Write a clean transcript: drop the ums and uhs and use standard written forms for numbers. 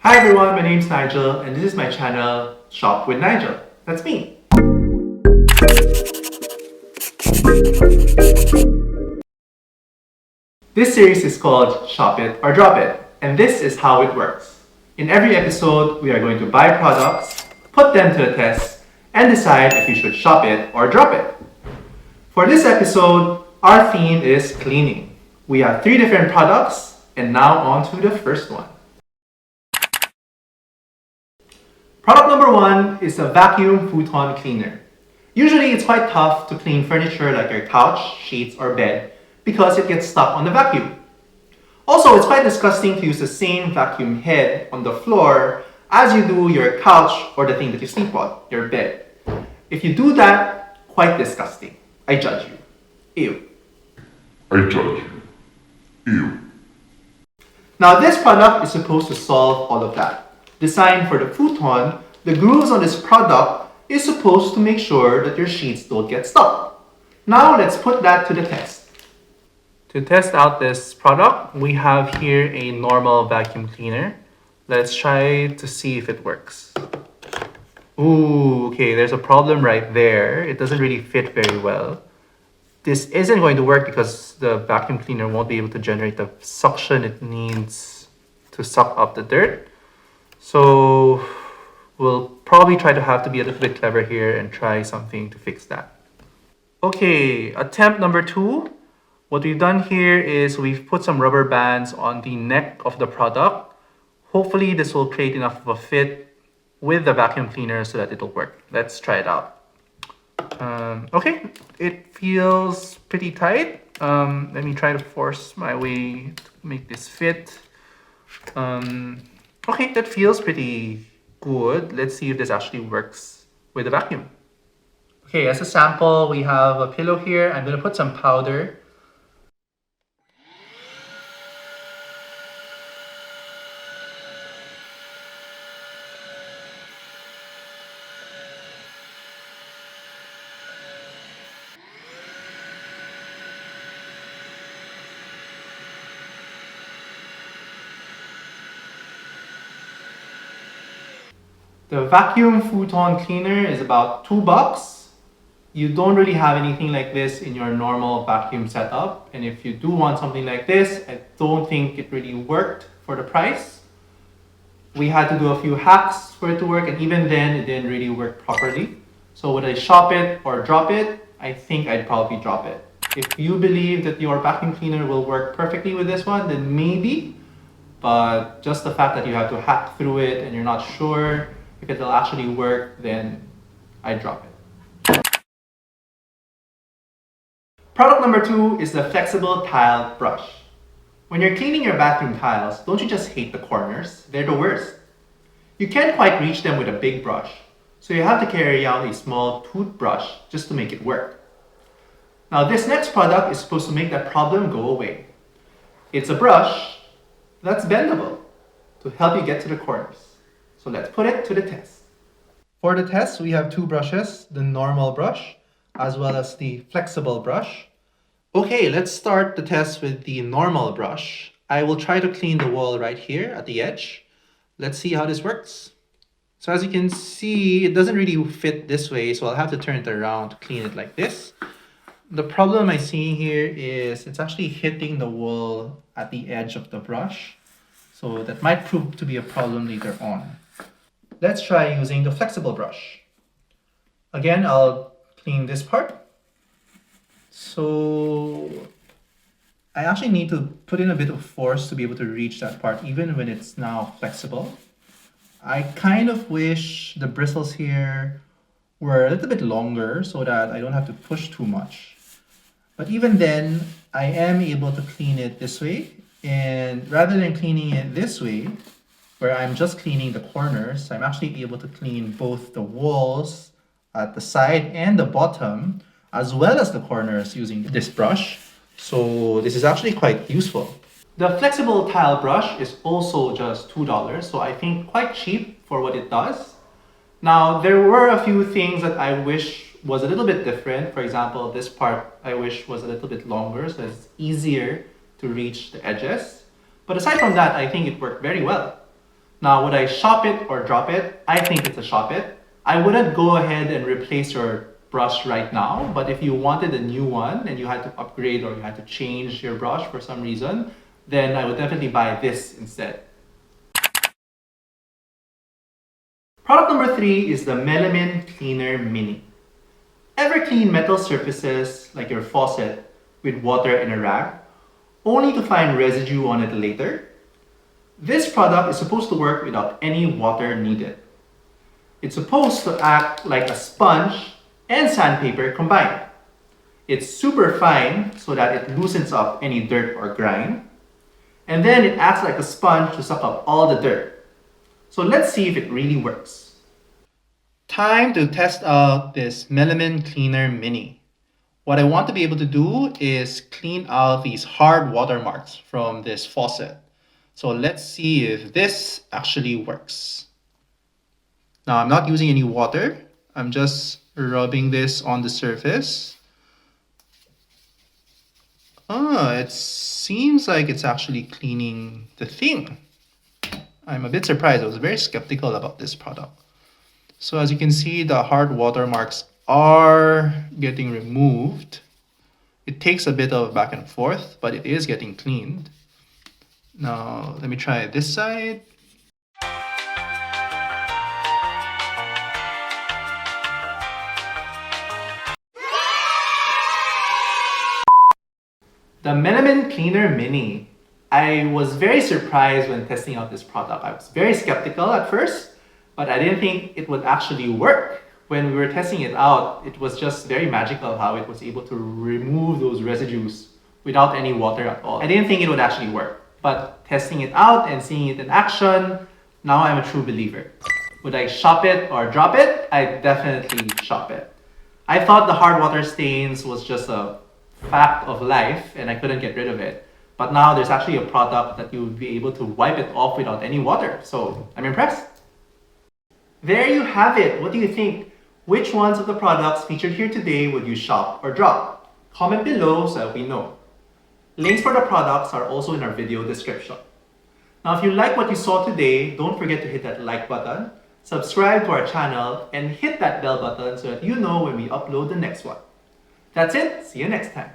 Hi everyone, my name's Nigel and this is my channel Shop with Nigel. That's me. This series is called Shop It or Drop It, and this is how it works. In every episode, we are going to buy products, put them to the test, and decide if you should shop it or drop it. For this episode, our theme is cleaning. We have 3 different products, and now on to the first one. Product number 1 is a vacuum futon cleaner. Usually it's quite tough to clean furniture like your couch, sheets, or bed because it gets stuck on the vacuum. Also, it's quite disgusting to use the same vacuum head on the floor as you do your couch or the thing that you sleep on, your bed. If you do that, quite disgusting. I judge you. Ew. I judge you. Ew. Now this product is supposed to solve all of that. Designed for the futon, the grooves on this product is supposed to make sure that your sheets don't get stuck. Now let's put that to the test. To test out this product, we have here a normal vacuum cleaner. Let's try to see if it works. Ooh, okay, there's a problem right there. It doesn't really fit very well. This isn't going to work because the vacuum cleaner won't be able to generate the suction it needs to suck up the dirt. So we'll probably have to be a little bit clever here and try something to fix that. Okay, attempt number 2. What we've done here is we've put some rubber bands on the neck of the product. Hopefully this will create enough of a fit with the vacuum cleaner so that it'll work. Let's try it out. Okay, it feels pretty tight. Let me try to force my way to make this fit. Okay, that feels pretty good. Let's see if this actually works with the vacuum. Okay, as a sample, we have a pillow here. I'm going to put some powder. The vacuum futon cleaner is about $2. You don't really have anything like this in your normal vacuum setup. And if you do want something like this, I don't think it really worked for the price. We had to do a few hacks for it to work, and even then it didn't really work properly. So would I shop it or drop it? I think I'd probably drop it. If you believe that your vacuum cleaner will work perfectly with this one, then maybe. But just the fact that you have to hack through it and you're not sure if it'll actually work, then I drop it. Product number 2 is the flexible tile brush. When you're cleaning your bathroom tiles, don't you just hate the corners? They're the worst. You can't quite reach them with a big brush, so you have to carry out a small toothbrush just to make it work. Now this next product is supposed to make that problem go away. It's a brush that's bendable to help you get to the corners. So let's put it to the test. For the test, we have 2 brushes, the normal brush as well as the flexible brush. Okay, let's start the test with the normal brush. I will try to clean the wall right here at the edge. Let's see how this works. So as you can see, it doesn't really fit this way, so I'll have to turn it around to clean it like this. The problem I see here is it's actually hitting the wall at the edge of the brush. So that might prove to be a problem later on. Let's try using the flexible brush. Again, I'll clean this part. So I actually need to put in a bit of force to be able to reach that part, even when it's now flexible. I kind of wish the bristles here were a little bit longer so that I don't have to push too much. But even then, I am able to clean it this way. And rather than cleaning it this way, where I'm just cleaning the corners, I'm actually able to clean both the walls at the side and the bottom, as well as the corners using this brush. So this is actually quite useful. The flexible tile brush is also just $2, so I think quite cheap for what it does. Now, there were a few things that I wish was a little bit different. For example, this part I wish was a little bit longer, so it's easier to reach the edges. But aside from that, I think it worked very well. Now, would I shop it or drop it? I think it's a shop it. I wouldn't go ahead and replace your brush right now, but if you wanted a new one and you had to upgrade or you had to change your brush for some reason, then I would definitely buy this instead. Product number 3 is the Melamine Cleaner Mini. Ever clean metal surfaces like your faucet with water and a rag, only to find residue on it later? This product is supposed to work without any water needed. It's supposed to act like a sponge and sandpaper combined. It's super fine so that it loosens up any dirt or grime. And then it acts like a sponge to suck up all the dirt. So let's see if it really works. Time to test out this Melamine Cleaner Mini. What I want to be able to do is clean out these hard watermarks from this faucet. So let's see if this actually works. Now I'm not using any water. I'm just rubbing this on the surface. It seems like it's actually cleaning the thing. I'm a bit surprised. I was very skeptical about this product. So as you can see, the hard watermarks are getting removed. It takes a bit of back and forth, but it is getting cleaned. Now, let me try this side. The Melamine Cleaner Mini. I was very surprised when testing out this product. I was very skeptical at first, but I didn't think it would actually work. When we were testing it out, it was just very magical how it was able to remove those residues without any water at all. I didn't think it would actually work, but testing it out and seeing it in action, now I'm a true believer. Would I shop it or drop it? I definitely shop it. I thought the hard water stains was just a fact of life and I couldn't get rid of it. But now there's actually a product that you would be able to wipe it off without any water. So I'm impressed. There you have it. What do you think? Which ones of the products featured here today would you shop or drop? Comment below so that we know. Links for the products are also in our video description. Now, if you like what you saw today, don't forget to hit that like button, subscribe to our channel, and hit that bell button so that you know when we upload the next one. That's it. See you next time.